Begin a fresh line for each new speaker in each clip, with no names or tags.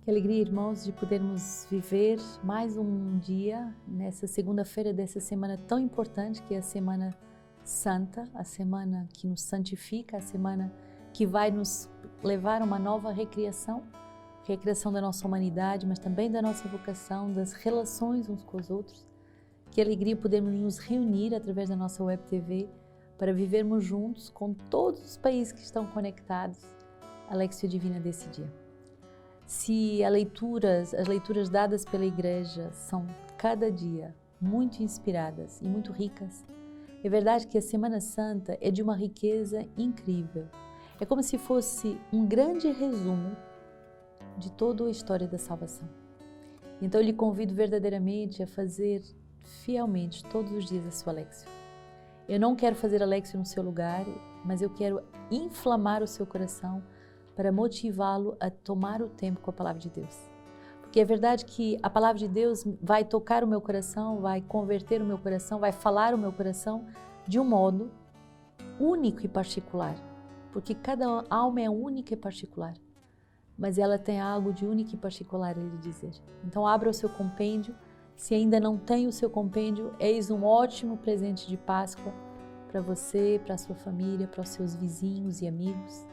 Que alegria, irmãos, de podermos viver mais um dia nessa segunda-feira dessa semana tão importante que é a Semana Santa, a semana que nos santifica, a semana que vai nos levar a uma nova recriação da nossa humanidade, mas também da nossa vocação, das relações uns com os outros. Que alegria podermos nos reunir através da nossa web TV para vivermos juntos com todos os países que estão conectados à Lexio Divina desse dia. Se as leituras dadas pela Igreja são cada dia muito inspiradas e muito ricas, é verdade que a Semana Santa é de uma riqueza incrível. É como se fosse um grande resumo de toda a história da salvação. Então eu lhe convido verdadeiramente a fazer fielmente todos os dias a sua Lexio. Eu não quero fazer a Lexio no seu lugar, mas eu quero inflamar o seu coração para motivá-lo a tomar o tempo com a Palavra de Deus. Porque é verdade que a Palavra de Deus vai tocar o meu coração, vai converter o meu coração, vai falar o meu coração de um modo único e particular. Porque cada alma é única e particular, mas ela tem algo de único e particular a lhe dizer. Então abra o seu compêndio. Se ainda não tem o seu compêndio, eis um ótimo presente de Páscoa para você, para a sua família, para os seus vizinhos e amigos.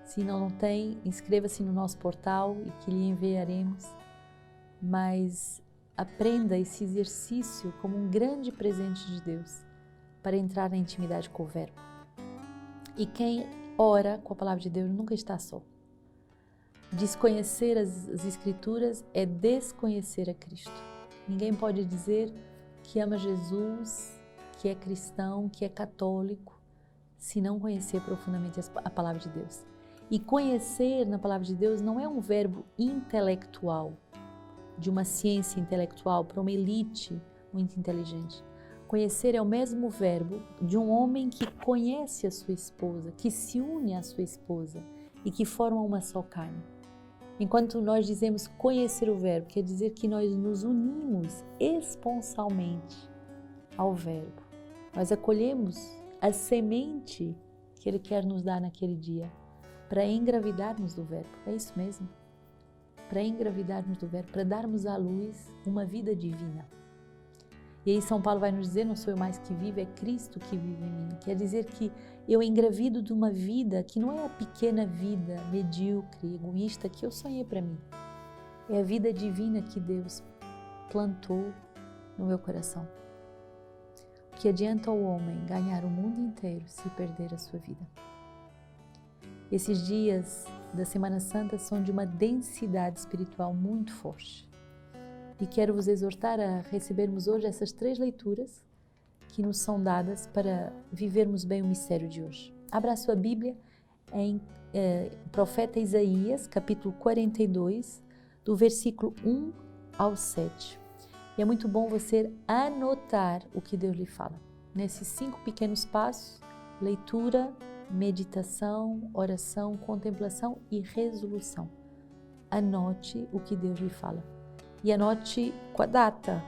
Se não tem, inscreva-se no nosso portal e que lhe enviaremos. Mas aprenda esse exercício como um grande presente de Deus para entrar na intimidade com o Verbo. E quem ora com a Palavra de Deus nunca está só. Desconhecer as Escrituras é desconhecer a Cristo. Ninguém pode dizer que ama Jesus, que é cristão, que é católico, se não conhecer profundamente a Palavra de Deus. E conhecer na Palavra de Deus não é um verbo intelectual, de uma ciência intelectual para uma elite muito inteligente. Conhecer é o mesmo verbo de um homem que conhece a sua esposa, que se une à sua esposa e que formam uma só carne. Enquanto nós dizemos conhecer o verbo, quer dizer que nós nos unimos esponsalmente ao verbo. Nós acolhemos a semente que ele quer nos dar naquele dia para engravidarmos do verbo. É isso mesmo. Para engravidarmos do verbo, para darmos à luz uma vida divina. E aí São Paulo vai nos dizer, não sou eu mais que vivo, é Cristo que vive em mim. Quer dizer que eu engravido de uma vida que não é a pequena vida medíocre, egoísta que eu sonhei para mim. É a vida divina que Deus plantou no meu coração. O que adianta ao homem ganhar o mundo inteiro se perder a sua vida? Esses dias da Semana Santa são de uma densidade espiritual muito forte. E quero vos exortar a recebermos hoje essas 3 leituras que nos são dadas para vivermos bem o mistério de hoje. Abra a sua Bíblia em Profeta Isaías, capítulo 42, do versículo 1 ao 7. E é muito bom você anotar o que Deus lhe fala. Nesses 5 pequenos passos, leitura, meditação, oração, contemplação e resolução. Anote o que Deus lhe fala. E anote com a data.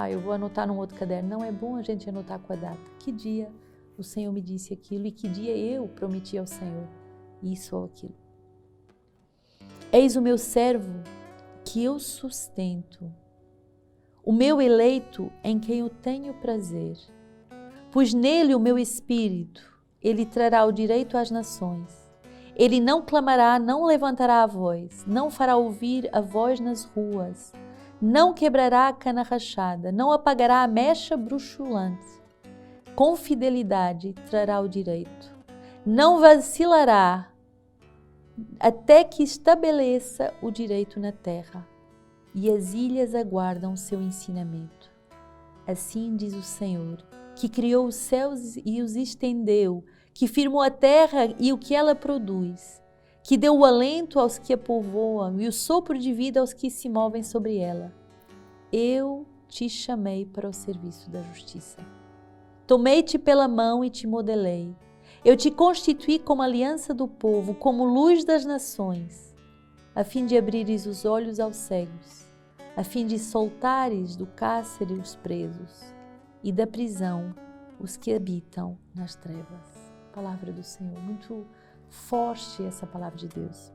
Eu vou anotar num outro caderno. Não é bom a gente anotar com a data. Que dia o Senhor me disse aquilo e que dia eu prometi ao Senhor isso ou aquilo. Eis o meu servo que eu sustento, o meu eleito em quem eu tenho prazer. Pus nele o meu espírito. Ele trará o direito às nações. Ele não clamará, não levantará a voz, não fará ouvir a voz nas ruas, não quebrará a cana rachada, não apagará a mecha bruxulante. Com fidelidade trará o direito. Não vacilará até que estabeleça o direito na terra, e as ilhas aguardam seu ensinamento. Assim diz o Senhor, que criou os céus e os estendeu, que firmou a terra e o que ela produz, que deu o alento aos que a povoam e o sopro de vida aos que se movem sobre ela. Eu te chamei para o serviço da justiça. Tomei-te pela mão e te modelei. Eu te constituí como aliança do povo, como luz das nações, a fim de abrires os olhos aos cegos, a fim de soltares do cárcere os presos e da prisão os que habitam nas trevas. Palavra do Senhor, muito forte essa palavra de Deus.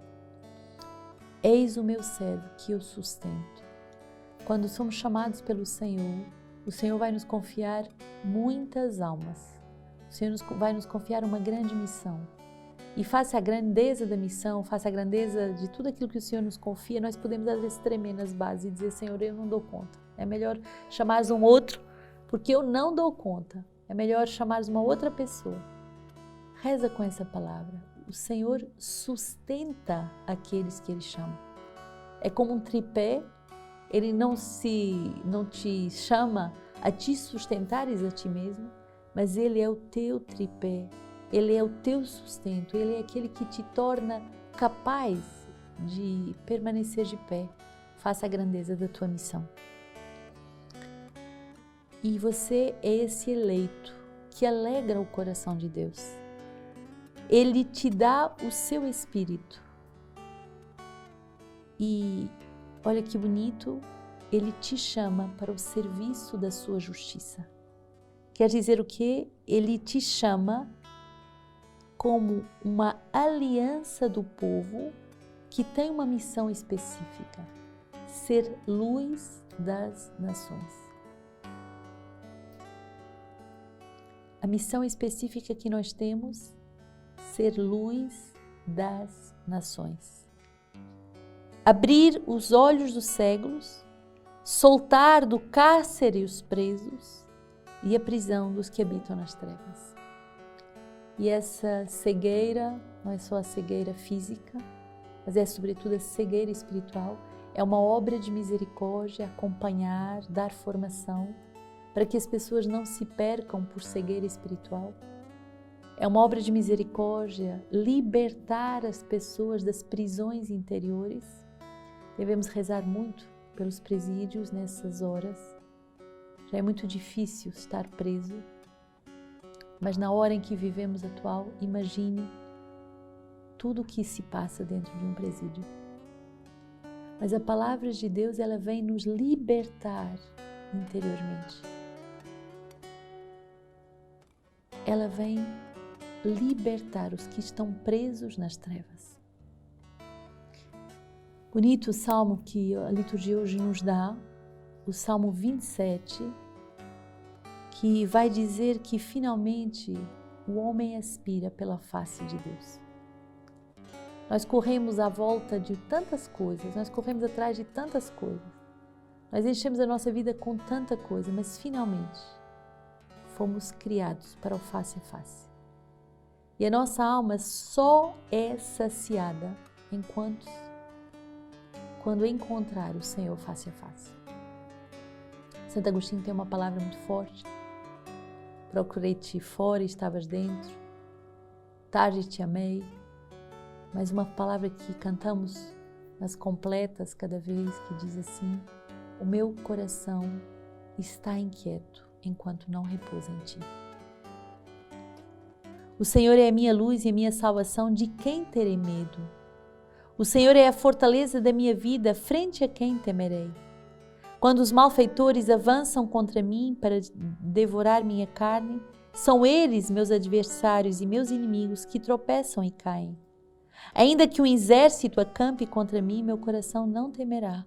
Eis o meu servo que eu sustento. Quando somos chamados pelo Senhor, o Senhor vai nos confiar muitas almas. O Senhor vai nos confiar uma grande missão. E face à grandeza da missão, face à grandeza de tudo aquilo que o Senhor nos confia, nós podemos às vezes tremer nas bases e dizer, Senhor, eu não dou conta. É melhor chamares um outro, porque eu não dou conta. É melhor chamares uma outra pessoa. Reza com essa palavra. O Senhor sustenta aqueles que Ele chama. É como um tripé, Ele não te chama a te sustentares a ti mesmo, mas Ele é o teu tripé, Ele é o teu sustento, Ele é aquele que te torna capaz de permanecer de pé, face à grandeza da tua missão. E você é esse eleito que alegra o coração de Deus. Ele te dá o seu Espírito. E olha que bonito, Ele te chama para o serviço da sua justiça. Quer dizer o quê? Ele te chama como uma aliança do povo que tem uma missão específica, ser luz das nações. A missão específica que nós temos, ser luz das nações. Abrir os olhos dos cegos, soltar do cárcere os presos e a prisão dos que habitam nas trevas. E essa cegueira não é só a cegueira física, mas é sobretudo a cegueira espiritual. É uma obra de misericórdia, acompanhar, dar formação, para que as pessoas não se percam por cegueira espiritual. É uma obra de misericórdia, libertar as pessoas das prisões interiores. Devemos rezar muito pelos presídios nessas horas. Já é muito difícil estar preso, mas na hora em que vivemos atual, imagine tudo o que se passa dentro de um presídio. Mas a palavra de Deus, ela vem nos libertar interiormente. Ela vem libertar os que estão presos nas trevas. Bonito o salmo que a liturgia hoje nos dá, o Salmo 27, que vai dizer que finalmente o homem aspira pela face de Deus. Nós corremos à volta de tantas coisas, nós corremos atrás de tantas coisas, nós enchemos a nossa vida com tanta coisa, mas finalmente fomos criados para o face a face. E a nossa alma só é saciada quando encontrar o Senhor face a face. Santo Agostinho tem uma palavra muito forte. Procurei-te fora e estavas dentro. Tarde te amei. Mas uma palavra que cantamos nas completas cada vez, que diz assim: o meu coração está inquieto enquanto não repousa em ti. O Senhor é a minha luz e a minha salvação, de quem terei medo? O Senhor é a fortaleza da minha vida, frente a quem temerei? Quando os malfeitores avançam contra mim para devorar minha carne, são eles meus adversários e meus inimigos que tropeçam e caem. Ainda que um exército acampe contra mim, meu coração não temerá.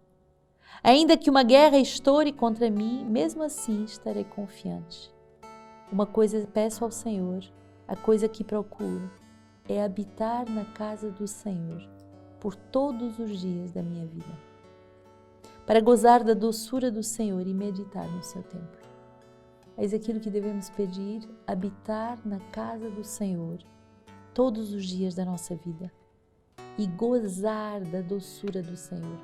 Ainda que uma guerra estoure contra mim, mesmo assim estarei confiante. Uma coisa peço ao Senhor, a coisa que procuro, é habitar na casa do Senhor por todos os dias da minha vida, para gozar da doçura do Senhor e meditar no seu templo. Eis aquilo que devemos pedir: habitar na casa do Senhor todos os dias da nossa vida e gozar da doçura do Senhor.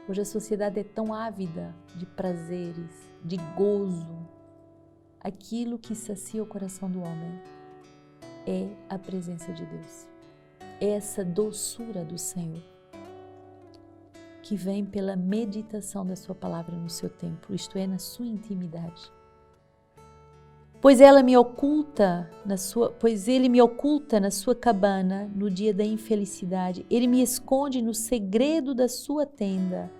Hoje a sociedade é tão ávida de prazeres, de gozo. Aquilo que sacia o coração do homem é a presença de Deus. É essa doçura do Senhor que vem pela meditação da sua palavra no seu templo, isto é, na sua intimidade. Pois ele me oculta na sua cabana no dia da infelicidade. Ele me esconde no segredo da sua tenda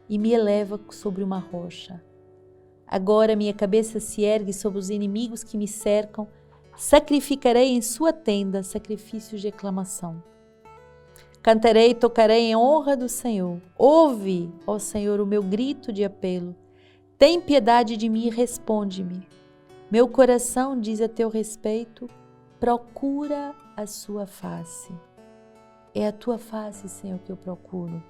e me eleva sobre uma rocha. Agora minha cabeça se ergue sobre os inimigos que me cercam. Sacrificarei em sua tenda sacrifícios de aclamação. Cantarei e tocarei em honra do Senhor. Ouve, ó Senhor, o meu grito de apelo. Tem piedade de mim e responde-me. Meu coração diz a teu respeito, procura a sua face. É a tua face, Senhor, que eu procuro.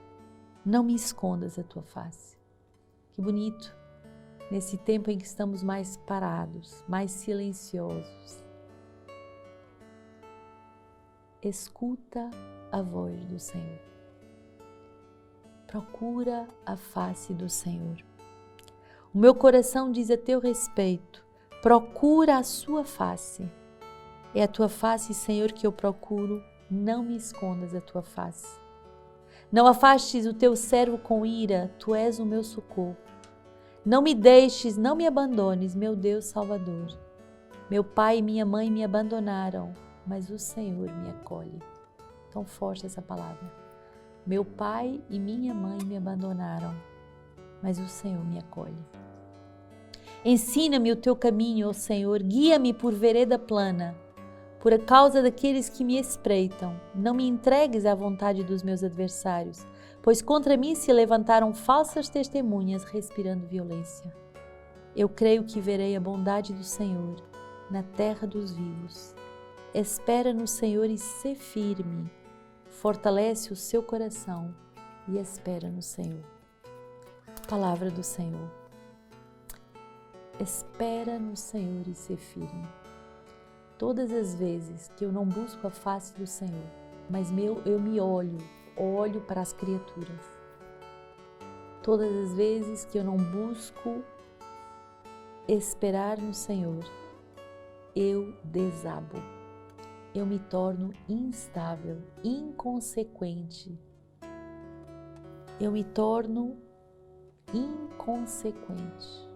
Não me escondas a tua face. Que bonito, nesse tempo em que estamos mais parados, mais silenciosos. Escuta a voz do Senhor. Procura a face do Senhor. O meu coração diz a teu respeito, procura a sua face. É a tua face, Senhor, que eu procuro, não me escondas a tua face. Não afastes o teu servo com ira, tu és o meu socorro. Não me deixes, não me abandones, meu Deus Salvador. Meu pai e minha mãe me abandonaram, mas o Senhor me acolhe. Tão forte essa palavra. Meu pai e minha mãe me abandonaram, mas o Senhor me acolhe. Ensina-me o teu caminho, ó Senhor, guia-me por vereda plana, por causa daqueles que me espreitam. Não me entregues à vontade dos meus adversários, pois contra mim se levantaram falsas testemunhas, respirando violência. Eu creio que verei a bondade do Senhor na terra dos vivos. Espera no Senhor e sê firme. Fortalece o seu coração e espera no Senhor. Palavra do Senhor. Espera no Senhor e sê firme. Todas as vezes que eu não busco a face do Senhor, mas eu me olho para as criaturas. Todas as vezes que eu não busco esperar no Senhor, eu desabo. Eu me torno instável, inconsequente. Eu me torno inconsequente.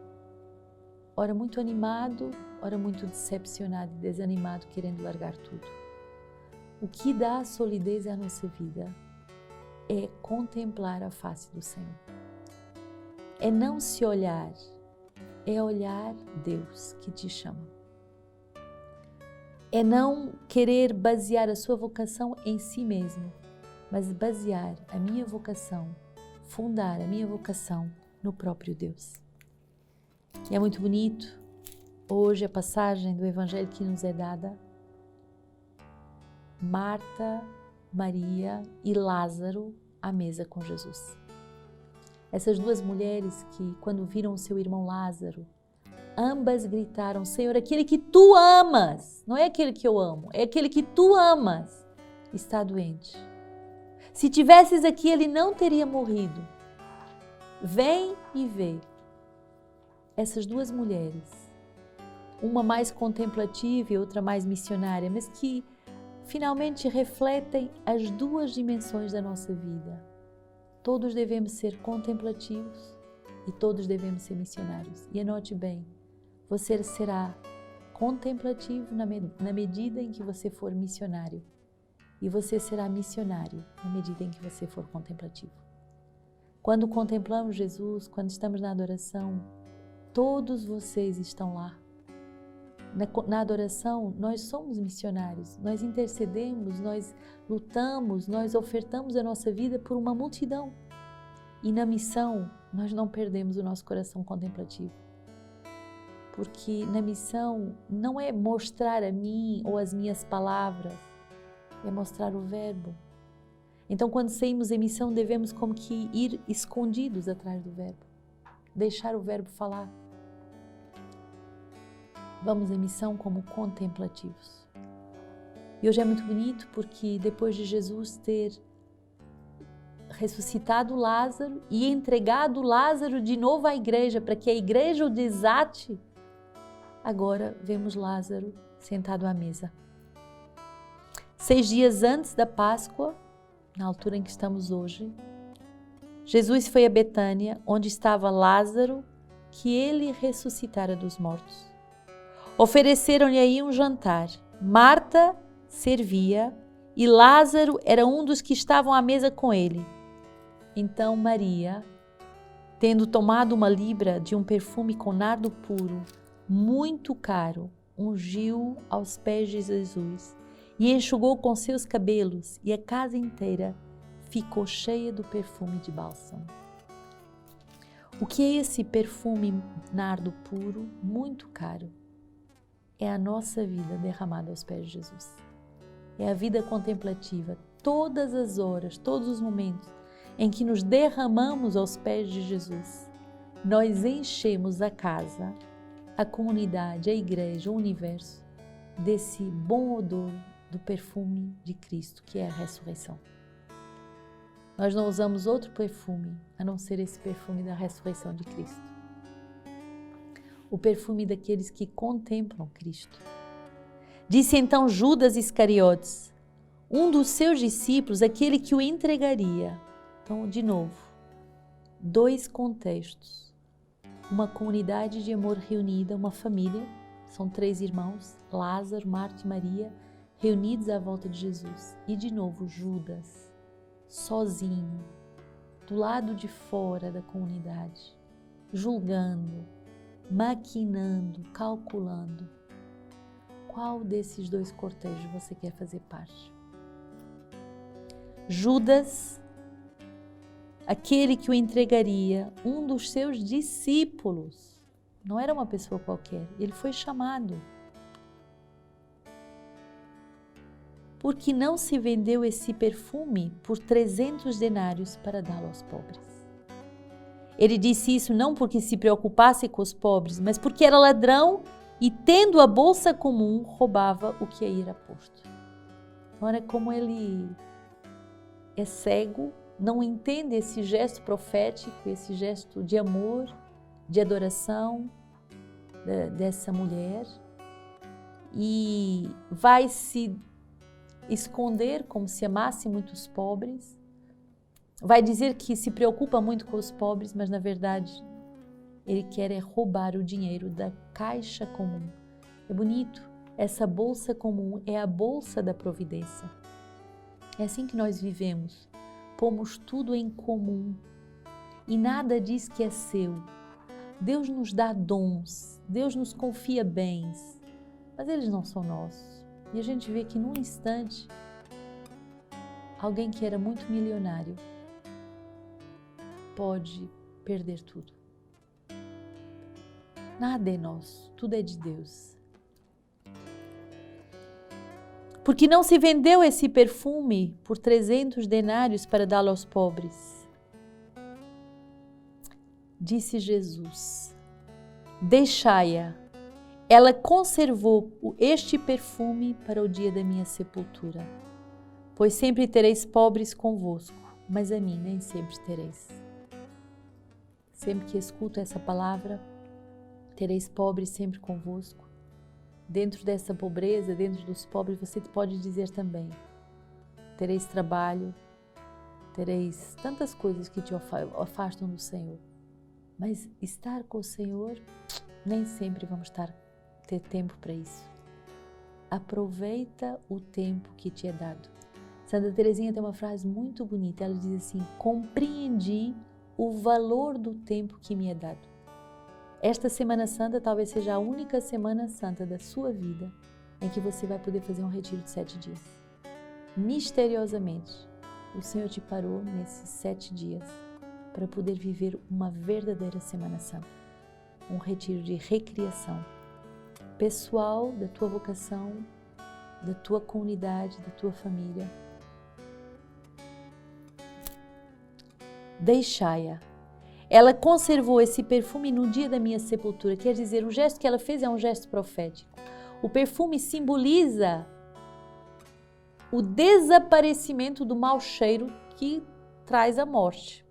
Ora muito animado, ora muito decepcionado e desanimado, querendo largar tudo. O que dá solidez à nossa vida é contemplar a face do Senhor. É não se olhar, é olhar Deus que te chama. É não querer basear a sua vocação em si mesmo, mas basear a minha vocação, fundar a minha vocação no próprio Deus. E é muito bonito hoje a passagem do Evangelho que nos é dada. Marta, Maria e Lázaro à mesa com Jesus. Essas duas mulheres que, quando viram o seu irmão Lázaro, ambas gritaram: Senhor, aquele que tu amas, não é aquele que eu amo, é aquele que tu amas, está doente. Se tivesses aqui, ele não teria morrido. Vem e vê. Essas duas mulheres, uma mais contemplativa e outra mais missionária, mas que finalmente refletem as duas dimensões da nossa vida. Todos devemos ser contemplativos e todos devemos ser missionários. E anote bem, você será contemplativo na medida em que você for missionário. E você será missionário na medida em que você for contemplativo. Quando contemplamos Jesus, quando estamos na adoração, todos vocês estão lá. Na adoração, nós somos missionários, nós intercedemos, nós lutamos, nós ofertamos a nossa vida por uma multidão. E na missão, nós não perdemos o nosso coração contemplativo. Porque na missão não é mostrar a mim ou as minhas palavras, é mostrar o verbo. Então, quando saímos em missão, devemos como que ir escondidos atrás do verbo, deixar o verbo falar. Vamos em missão como contemplativos. E hoje é muito bonito porque depois de Jesus ter ressuscitado Lázaro e entregado Lázaro de novo à igreja para que a igreja o desate, agora vemos Lázaro sentado à mesa. 6 dias antes da Páscoa, na altura em que estamos hoje, Jesus foi a Betânia, onde estava Lázaro, que ele ressuscitara dos mortos. Ofereceram-lhe aí um jantar. Marta servia e Lázaro era um dos que estavam à mesa com ele. Então Maria, tendo tomado uma libra de um perfume com nardo puro, muito caro, ungiu aos pés de Jesus e enxugou com seus cabelos, e a casa inteira ficou cheia do perfume de bálsamo. O que é esse perfume nardo puro, muito caro? É a nossa vida derramada aos pés de Jesus. É a vida contemplativa, todas as horas, todos os momentos em que nos derramamos aos pés de Jesus, nós enchemos a casa, a comunidade, a igreja, o universo desse bom odor do perfume de Cristo, que é a ressurreição. Nós não usamos outro perfume a não ser esse perfume da ressurreição de Cristo. O perfume daqueles que contemplam Cristo. Disse então Judas Iscariotes, um dos seus discípulos, aquele que o entregaria. Então, de novo, dois contextos. Uma comunidade de amor reunida, uma família, são 3 irmãos, Lázaro, Marta e Maria, reunidos à volta de Jesus. E de novo, Judas, sozinho, do lado de fora da comunidade, julgando, maquinando, calculando. Qual desses 2 cortejos você quer fazer parte? Judas, aquele que o entregaria, um dos seus discípulos, não era uma pessoa qualquer, ele foi chamado. Porque não se vendeu esse perfume por 300 denários para dá-lo aos pobres. Ele disse isso não porque se preocupasse com os pobres, mas porque era ladrão e, tendo a bolsa comum, roubava o que aí era posto. Olha como ele é cego, não entende esse gesto profético, esse gesto de amor, de adoração dessa mulher, e vai se esconder como se amasse muitos pobres, vai dizer que se preocupa muito com os pobres, mas na verdade ele quer roubar o dinheiro da caixa comum. É bonito, essa bolsa comum é a bolsa da providência. É assim que nós vivemos, pomos tudo em comum e nada diz que é seu. Deus nos dá dons, Deus nos confia bens, mas eles não são nossos. E a gente vê que num instante, alguém que era muito milionário pode perder tudo. Nada é nosso, tudo é de Deus. Porque não se vendeu esse perfume por 300 denários para dá-lo aos pobres. Disse Jesus, deixai-a. Ela conservou este perfume para o dia da minha sepultura. Pois sempre tereis pobres convosco, mas a mim nem sempre tereis. Sempre que escuto essa palavra, tereis pobres sempre convosco. Dentro dessa pobreza, dentro dos pobres, você pode dizer também, tereis trabalho, tereis tantas coisas que te afastam do Senhor. Mas estar com o Senhor, nem sempre vamos ter tempo para isso. Aproveita o tempo que te é dado. Santa Teresinha tem uma frase muito bonita, ela diz assim, compreendi o valor do tempo que me é dado. Esta Semana Santa talvez seja a única Semana Santa da sua vida em que você vai poder fazer um retiro de 7 dias. Misteriosamente, o Senhor te parou nesses 7 dias para poder viver uma verdadeira Semana Santa. Um retiro de recriação pessoal da tua vocação, da tua comunidade, da tua família. Deixai-a. Ela conservou esse perfume no dia da minha sepultura, quer dizer, o gesto que ela fez é um gesto profético. O perfume simboliza o desaparecimento do mau cheiro que traz a morte.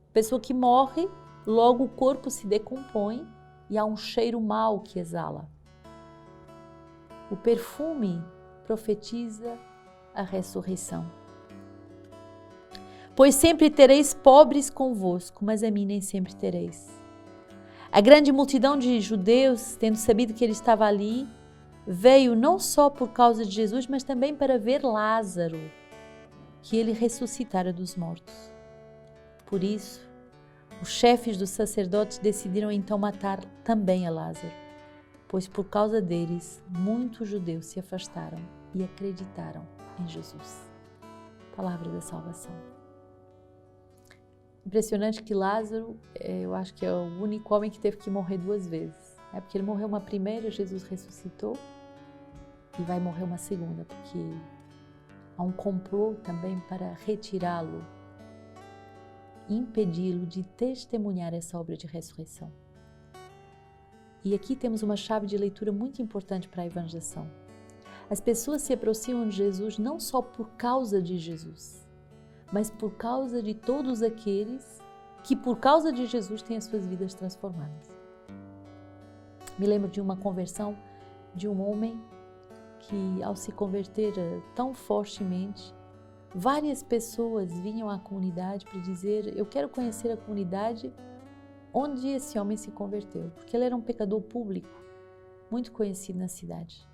A pessoa que morre, logo o corpo se decompõe e há um cheiro mau que exala. O perfume profetiza a ressurreição. Pois sempre tereis pobres convosco, mas a mim nem sempre tereis. A grande multidão de judeus, tendo sabido que ele estava ali, veio não só por causa de Jesus, mas também para ver Lázaro, que ele ressuscitara dos mortos. Por isso, os chefes dos sacerdotes decidiram então matar também a Lázaro, pois por causa deles, muitos judeus se afastaram e acreditaram em Jesus. Palavra da salvação. Impressionante que Lázaro, eu acho que é o único homem que teve que morrer 2 vezes. Porque ele morreu uma primeira, Jesus ressuscitou, e vai morrer uma segunda, porque há um complô também para retirá-lo, impedi-lo de testemunhar essa obra de ressurreição. E aqui temos uma chave de leitura muito importante para a evangelização. As pessoas se aproximam de Jesus não só por causa de Jesus, mas por causa de todos aqueles que por causa de Jesus têm as suas vidas transformadas. Me lembro de uma conversão de um homem que, ao se converter tão fortemente, várias pessoas vinham à comunidade para dizer: eu quero conhecer a comunidade onde esse homem se converteu, porque ele era um pecador público, muito conhecido na cidade.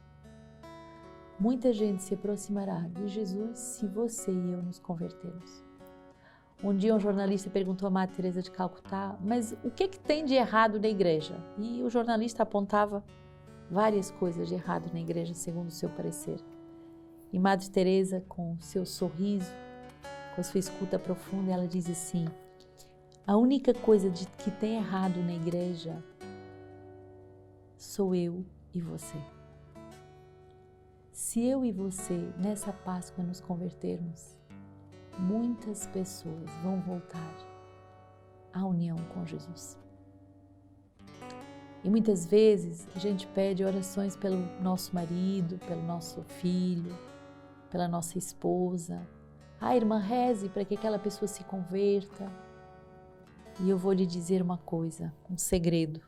Muita gente se aproximará de Jesus se você e eu nos convertermos. Um dia um jornalista perguntou a Madre Teresa de Calcutá: mas o que tem de errado na igreja? E o jornalista apontava várias coisas de errado na igreja, segundo o seu parecer. E Madre Teresa, com seu sorriso, com sua escuta profunda, ela diz assim: a única coisa que tem errado na igreja sou eu e você. Se eu e você, nessa Páscoa, nos convertermos, muitas pessoas vão voltar à união com Jesus. E muitas vezes a gente pede orações pelo nosso marido, pelo nosso filho, pela nossa esposa. Irmã, reze para que aquela pessoa se converta. E eu vou lhe dizer uma coisa, um segredo.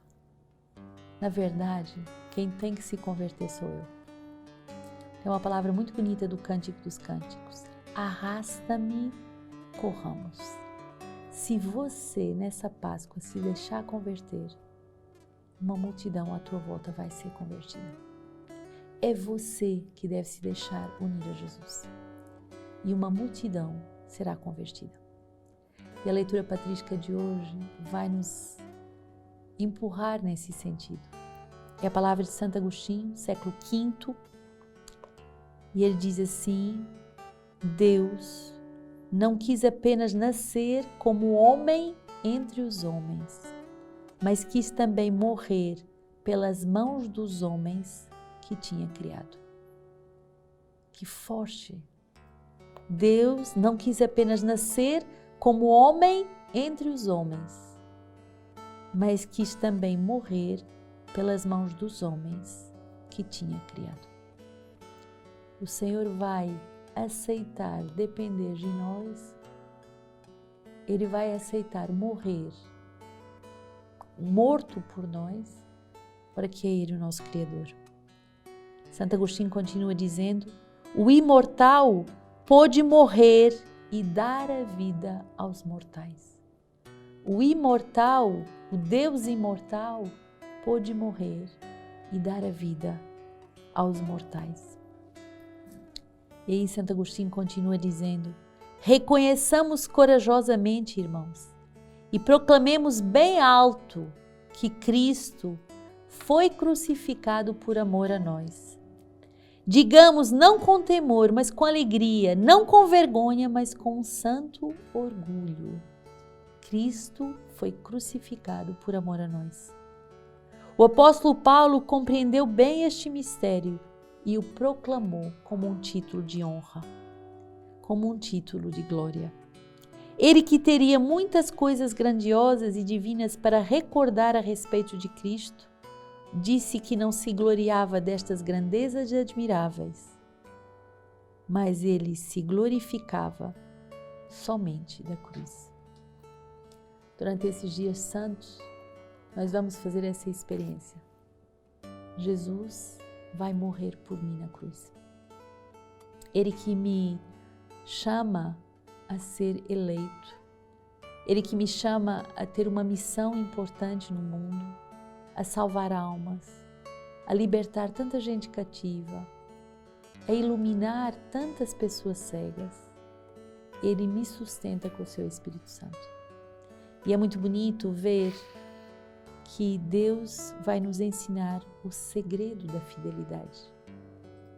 Na verdade, quem tem que se converter sou eu. Tem uma palavra muito bonita do Cântico dos Cânticos: arrasta-me, corramos. Se você, nessa Páscoa, se deixar converter, uma multidão à tua volta vai ser convertida. É você que deve se deixar unir a Jesus. E uma multidão será convertida. E a leitura patrística de hoje vai nos empurrar nesse sentido. É a palavra de Santo Agostinho, século V, e ele diz assim: Deus não quis apenas nascer como homem entre os homens, mas quis também morrer pelas mãos dos homens que tinha criado. Que forte! Deus não quis apenas nascer como homem entre os homens, mas quis também morrer pelas mãos dos homens que tinha criado. O Senhor vai aceitar depender de nós, Ele vai aceitar morrer, morto por nós, para que é Ele o nosso Criador. Santo Agostinho continua dizendo: o imortal pôde morrer e dar a vida aos mortais. O imortal, o Deus imortal, pôde morrer e dar a vida aos mortais. E aí Santo Agostinho continua dizendo: reconheçamos corajosamente, irmãos, e proclamemos bem alto que Cristo foi crucificado por amor a nós. Digamos não com temor, mas com alegria, não com vergonha, mas com um santo orgulho. Cristo foi crucificado por amor a nós. O apóstolo Paulo compreendeu bem este mistério e o proclamou como um título de honra, como um título de glória. Ele, que teria muitas coisas grandiosas e divinas para recordar a respeito de Cristo, disse que não se gloriava destas grandezas admiráveis, mas ele se glorificava somente da cruz. Durante esses dias santos, nós vamos fazer essa experiência. Jesus vai morrer por mim na cruz. Ele que me chama a ser eleito, Ele que me chama a ter uma missão importante no mundo, a salvar almas, a libertar tanta gente cativa, a iluminar tantas pessoas cegas. Ele me sustenta com o seu Espírito Santo. E é muito bonito ver que Deus vai nos ensinar o segredo da fidelidade.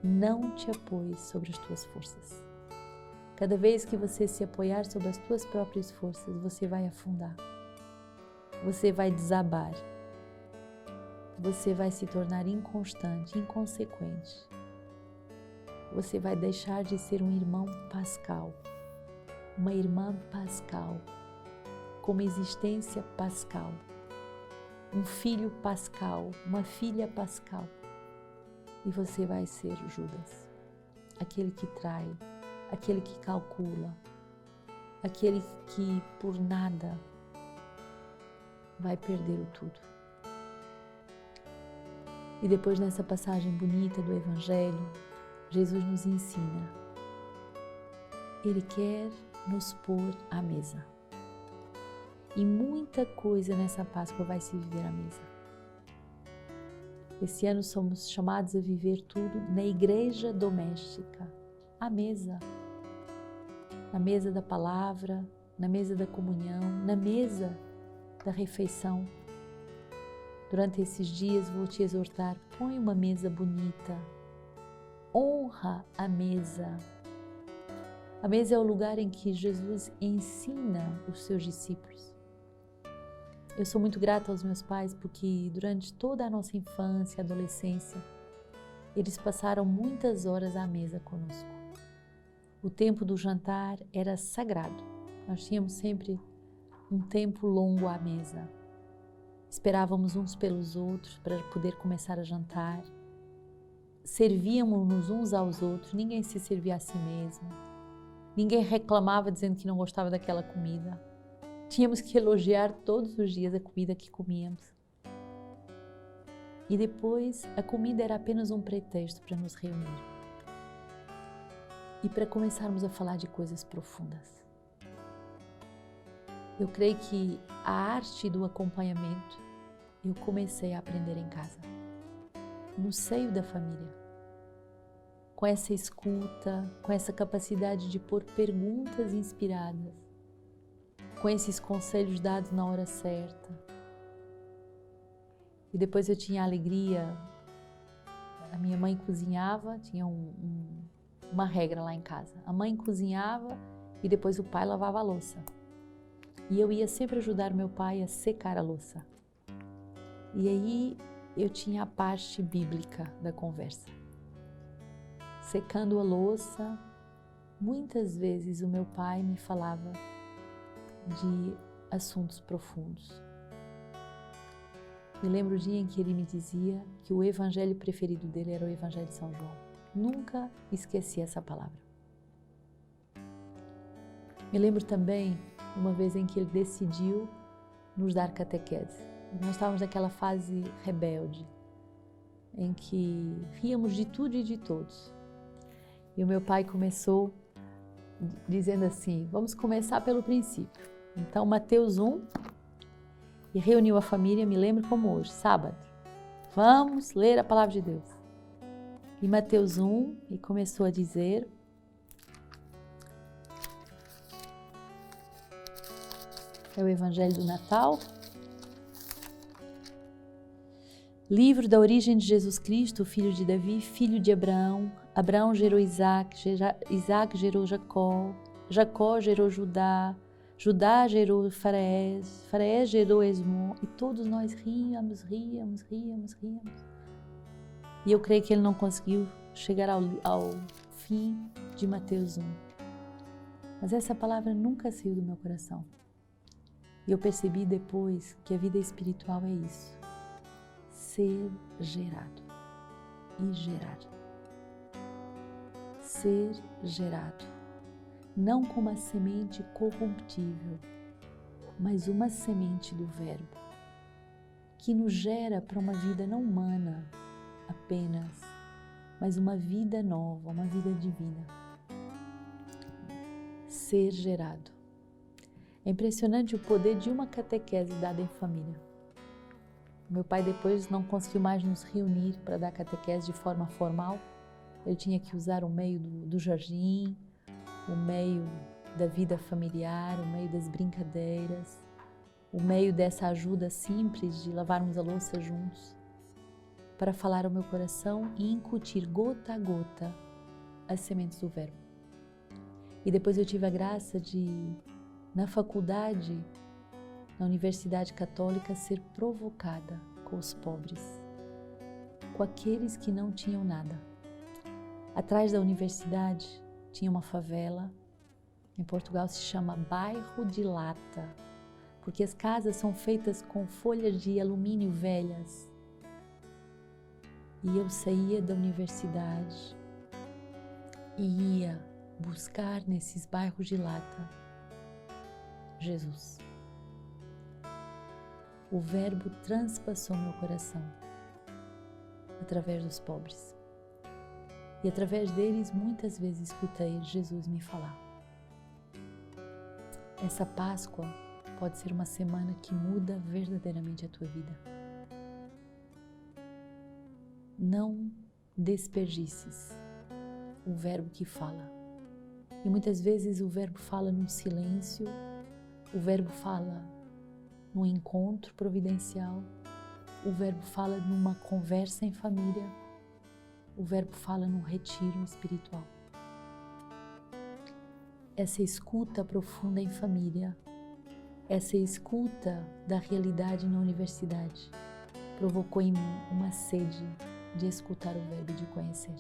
Não te apoies sobre as tuas forças. Cada vez que você se apoiar sobre as tuas próprias forças, você vai afundar. Você vai desabar. Você vai se tornar inconstante, inconsequente. Você vai deixar de ser um irmão pascal, uma irmã pascal, com uma existência pascal, um filho pascal, uma filha pascal. E você vai ser Judas, aquele que trai, aquele que calcula, aquele que por nada vai perder o tudo. E depois nessa passagem bonita do Evangelho, Jesus nos ensina. Ele quer nos pôr à mesa. E muita coisa nessa Páscoa vai se viver à mesa. Esse ano somos chamados a viver tudo na igreja doméstica, à mesa. Na mesa da palavra, na mesa da comunhão, na mesa da refeição. Durante esses dias vou te exortar, põe uma mesa bonita, honra a mesa. A mesa é o lugar em que Jesus ensina os seus discípulos. Eu sou muito grata aos meus pais porque durante toda a nossa infância e adolescência, eles passaram muitas horas à mesa conosco. O tempo do jantar era sagrado. Nós tínhamos sempre um tempo longo à mesa. Esperávamos uns pelos outros para poder começar a jantar. Servíamos-nos uns aos outros, ninguém se servia a si mesmo. Ninguém reclamava dizendo que não gostava daquela comida. Tínhamos que elogiar todos os dias a comida que comíamos. E depois, a comida era apenas um pretexto para nos reunir. E para começarmos a falar de coisas profundas. Eu creio que a arte do acompanhamento eu comecei a aprender em casa, no seio da família, com essa escuta, com essa capacidade de pôr perguntas inspiradas, com esses conselhos dados na hora certa. E depois eu tinha a alegria, a minha mãe cozinhava, tinha uma regra lá em casa. A mãe cozinhava e depois o pai lavava a louça. E eu ia sempre ajudar meu pai a secar a louça. E aí eu tinha a parte bíblica da conversa. Secando a louça, muitas vezes o meu pai me falava de assuntos profundos. Me lembro o dia em que ele me dizia que o evangelho preferido dele era o Evangelho de São João. Nunca esqueci essa palavra. Me lembro também uma vez em que ele decidiu nos dar catequese. Nós estávamos naquela fase rebelde, em que ríamos de tudo e de todos. E o meu pai começou dizendo assim, vamos começar pelo princípio. Então, Mateus 1, e reuniu a família, me lembro como hoje, sábado. Vamos ler a palavra de Deus. E Mateus 1, e começou a dizer... É o Evangelho do Natal. Livro da origem de Jesus Cristo, filho de Davi, filho de Abraão. Abraão gerou Isaac, Isaac gerou Jacó, Jacó gerou Judá, Judá gerou Faraés, Faraés gerou Esmon. E todos nós ríamos. E eu creio que ele não conseguiu chegar ao fim de Mateus 1. Mas essa palavra nunca saiu do meu coração. E eu percebi depois que a vida espiritual é isso. Ser gerado e gerar. Ser gerado. Não como uma semente corruptível, mas uma semente do Verbo, que nos gera para uma vida não humana apenas, mas uma vida nova, uma vida divina. Ser gerado. É impressionante o poder de uma catequese dada em família. Meu pai depois não conseguiu mais nos reunir para dar catequese de forma formal. Ele tinha que usar o meio do jardim, o meio da vida familiar, o meio das brincadeiras, o meio dessa ajuda simples de lavarmos a louça juntos, para falar ao meu coração e incutir gota a gota as sementes do Verbo. E depois eu tive a graça de, na faculdade, na Universidade Católica, ser provocada com os pobres, com aqueles que não tinham nada. Atrás da universidade tinha uma favela, em Portugal se chama Bairro de Lata, porque as casas são feitas com folhas de alumínio velhas. E eu saía da universidade e ia buscar nesses bairros de lata Jesus. O Verbo transpassou meu coração através dos pobres. E através deles muitas vezes escutei Jesus me falar. Essa Páscoa pode ser uma semana que muda verdadeiramente a tua vida. Não desperdices o Verbo que fala. E muitas vezes o Verbo fala num silêncio, o Verbo fala num encontro providencial, o Verbo fala numa conversa em família, o Verbo fala num retiro espiritual. Essa escuta profunda em família, essa escuta da realidade na universidade, provocou em mim uma sede de escutar o Verbo e de conhecer.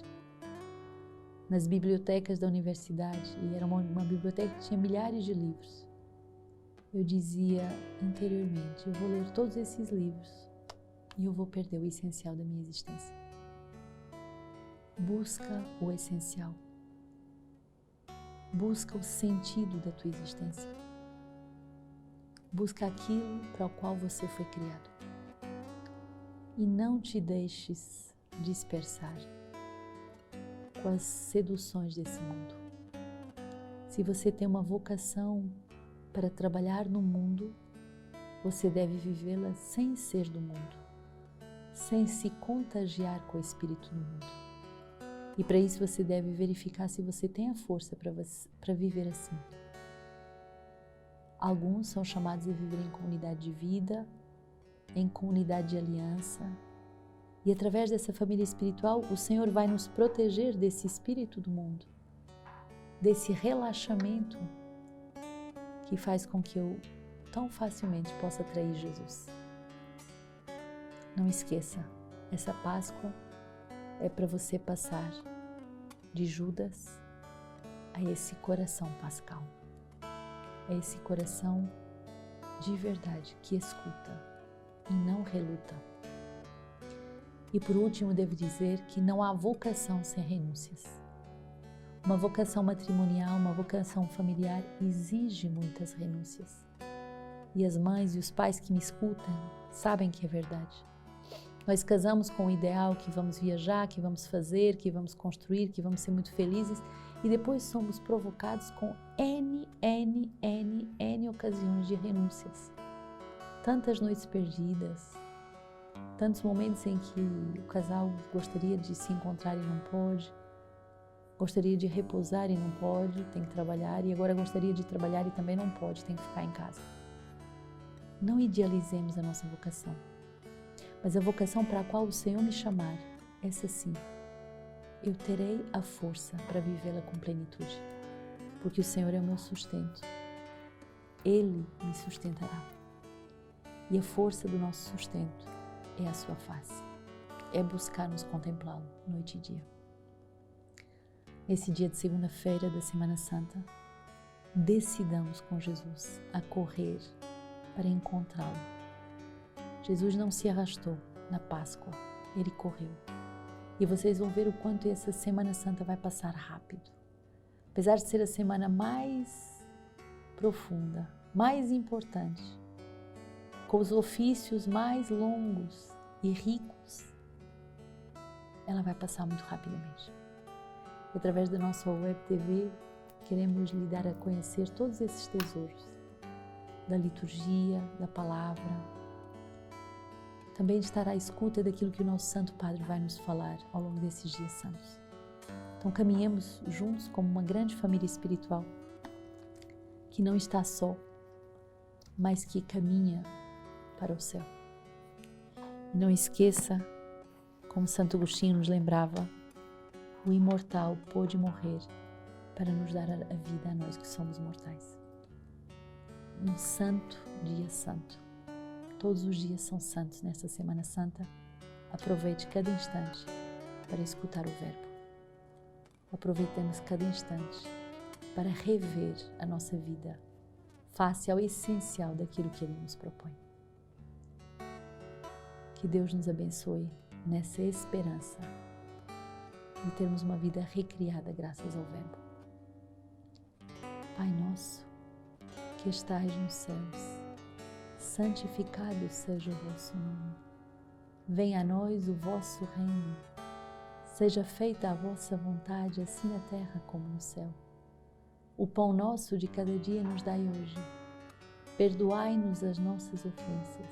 Nas bibliotecas da universidade, e era uma biblioteca que tinha milhares de livros, eu dizia interiormente, eu vou ler todos esses livros e eu vou perder o essencial da minha existência. Busca o essencial. Busca o sentido da tua existência. Busca aquilo para o qual você foi criado. E não te deixes dispersar com as seduções desse mundo. Se você tem uma vocação para trabalhar no mundo, você deve vivê-la sem ser do mundo, sem se contagiar com o espírito do mundo. E para isso você deve verificar se você tem a força para viver assim. Alguns são chamados a viver em comunidade de vida, em comunidade de aliança. E através dessa família espiritual, o Senhor vai nos proteger desse espírito do mundo, desse relaxamento que faz com que eu tão facilmente possa atrair Jesus. Não esqueça, essa Páscoa é para você passar de Judas a esse coração pascal, a esse coração de verdade que escuta e não reluta. E por último, devo dizer que não há vocação sem renúncias. Uma vocação matrimonial, uma vocação familiar exige muitas renúncias. E as mães e os pais que me escutam sabem que é verdade. Nós casamos com o ideal que vamos viajar, que vamos fazer, que vamos construir, que vamos ser muito felizes e depois somos provocados com N ocasiões de renúncias. Tantas noites perdidas, tantos momentos em que o casal gostaria de se encontrar e não pode, gostaria de repousar e não pode, tem que trabalhar, e agora gostaria de trabalhar e também não pode, tem que ficar em casa. Não idealizemos a nossa vocação, mas a vocação para a qual o Senhor me chamar, essa sim, eu terei a força para vivê-la com plenitude, porque o Senhor é o meu sustento, Ele me sustentará. E a força do nosso sustento é a sua face, é buscar-nos contemplá-lo noite e dia. Nesse dia de segunda-feira da Semana Santa, decidamos com Jesus a correr para encontrá-lo. Jesus não se arrastou na Páscoa, Ele correu. E vocês vão ver o quanto essa Semana Santa vai passar rápido. Apesar de ser a semana mais profunda, mais importante, com os ofícios mais longos e ricos, ela vai passar muito rapidamente. E através da nossa web TV, queremos lhe dar a conhecer todos esses tesouros da liturgia, da palavra. Também estará à escuta daquilo que o nosso Santo Padre vai nos falar ao longo desses dias santos. Então caminhemos juntos como uma grande família espiritual que não está só, mas que caminha para o céu. E não esqueça, como Santo Agostinho nos lembrava, o imortal pôde morrer para nos dar a vida a nós que somos mortais. Um santo dia santo. Todos os dias são santos nesta Semana Santa. Aproveite cada instante para escutar o Verbo. Aproveitemos cada instante para rever a nossa vida face ao essencial daquilo que Ele nos propõe. Que Deus nos abençoe nessa esperança de termos uma vida recriada graças ao Verbo. Pai nosso, que estais nos céus, santificado seja o vosso nome. Venha a nós o vosso reino. Seja feita a vossa vontade, assim na terra como no céu. O pão nosso de cada dia nos dai hoje. Perdoai-nos as nossas ofensas,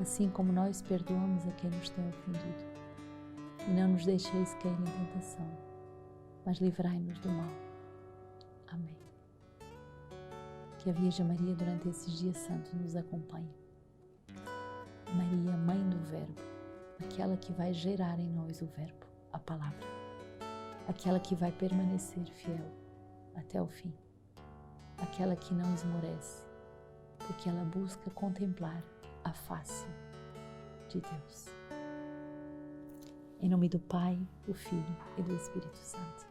assim como nós perdoamos a quem nos tem ofendido. E não nos deixeis cair em tentação, mas livrai-nos do mal. Amém. Que a Virgem Maria durante esses dias santos nos acompanhe. Maria, Mãe do Verbo, aquela que vai gerar em nós o Verbo, a Palavra, aquela que vai permanecer fiel até o fim, aquela que não esmorece, porque ela busca contemplar a face de Deus. Em nome do Pai, do Filho e do Espírito Santo.